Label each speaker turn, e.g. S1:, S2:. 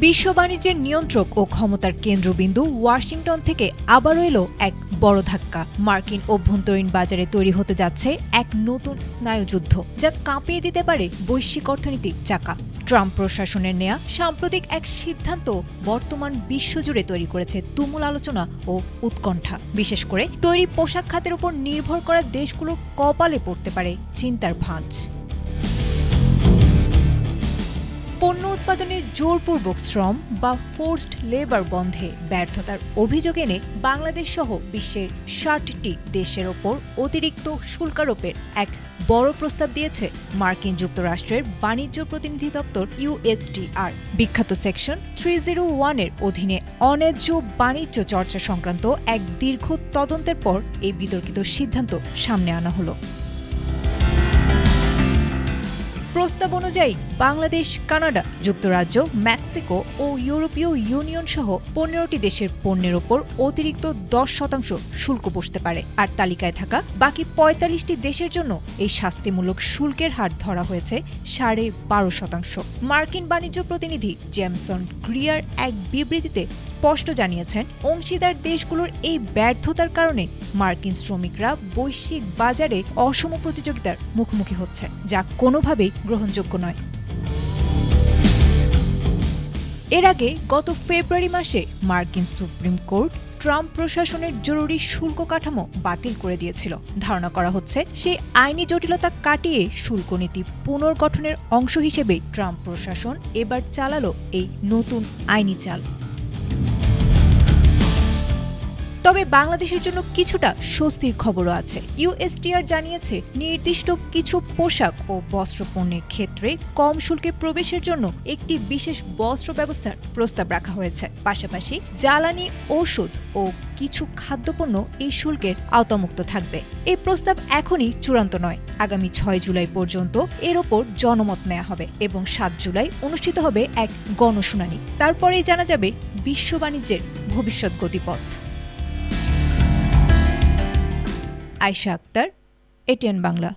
S1: বিশ্ব বাণিজ্যের নিয়ন্ত্রক ও ক্ষমতার কেন্দ্রবিন্দু ওয়াশিংটন থেকে আবারও এলো এক বড় ধাক্কা। মার্কিন অভ্যন্তরীণ বাজারে তৈরি হতে যাচ্ছে এক নতুন স্নায়ুযুদ্ধ, যা কাঁপিয়ে দিতে পারে বৈশ্বিক অর্থনীতির চাকা। ট্রাম্প প্রশাসনের নেয়া সাম্প্রতিক এক সিদ্ধান্ত বর্তমান বিশ্বজুড়ে তৈরি করেছে তুমুল আলোচনা ও উৎকণ্ঠা। বিশেষ করে তৈরি পোশাক খাতের উপর নির্ভর করা দেশগুলোর কপালে পড়তে পারে চিন্তার ভাঁজ। পণ্য উৎপাদনে জোরপূর্বক শ্রম বা ফোর্সড লেবার বন্ধে ব্যর্থতার অভিযোগ এনে বাংলাদেশ সহ বিশ্বের ৬০টি দেশের ওপর অতিরিক্ত শুল্কারোপের এক বড় প্রস্তাব দিয়েছে মার্কিন যুক্তরাষ্ট্রের বাণিজ্য প্রতিনিধি দপ্তর USTR। বিখ্যাত সেকশন 301-এর অধীনে অন্যায্য বাণিজ্য চর্চা সংক্রান্ত এক দীর্ঘ তদন্তের পর এই বিতর্কিত সিদ্ধান্ত সামনে আনা হলো। প্রস্তাব অনুযায়ী বাংলাদেশ, কানাডা, যুক্তরাজ্য, মেক্সিকো ও ইউরোপীয় ইউনিয়ন সহ ১৫টি দেশের পণ্যের ওপর অতিরিক্ত ১০% শুল্ক বসতে পারে। আর তালিকায় থাকা বাকি ৪৫টি দেশের জন্য এই শাস্তিমূলক শুল্কের হার ধরা হয়েছে ১২.৫%। মার্কিন বাণিজ্য প্রতিনিধি জেমসন গ্রিয়ার এক বিবৃতিতে স্পষ্ট জানিয়েছেন, অংশীদার দেশগুলোর এই ব্যর্থতার কারণে মার্কিন শ্রমিকরা বৈশ্বিক বাজারে অসম প্রতিযোগিতার মুখোমুখি হচ্ছে, যা কোনোভাবেই গ্রহণযোগ্য নয়। এর আগে গত ফেব্রুয়ারি মাসে মার্কিন সুপ্রিম কোর্ট ট্রাম্প প্রশাসনের জরুরি শুল্ক কাঠামো বাতিল করে দিয়েছিল। ধারণা করা হচ্ছে, সেই আইনি জটিলতা কাটিয়ে শুল্ক নীতি পুনর্গঠনের অংশ হিসেবে ট্রাম্প প্রশাসন এবার চালালো এই নতুন আইনি চাল। তবে বাংলাদেশের জন্য কিছুটা স্বস্তির খবরও আছে। USTR জানিয়েছে, নির্দিষ্ট কিছু পোশাক ও বস্ত্র পণ্যের ক্ষেত্রে কম শুল্কে প্রবেশের জন্য একটি বিশেষ বস্ত্র ব্যবস্থার প্রস্তাব রাখা হয়েছে। পাশাপাশি জ্বালানি, ওষুধ ও কিছু খাদ্যপণ্য এই শুল্কের আওতামুক্ত থাকবে। এই প্রস্তাব এখনই চূড়ান্ত নয়। আগামী ৬ জুলাই পর্যন্ত এর ওপর জনমত নেওয়া হবে এবং ৭ জুলাই অনুষ্ঠিত হবে এক গণশুনানি। তারপরেই জানা যাবে বিশ্ব বাণিজ্যের ভবিষ্যৎ গতিপথ। আয়েশা আক্তার, ATN বাংলা।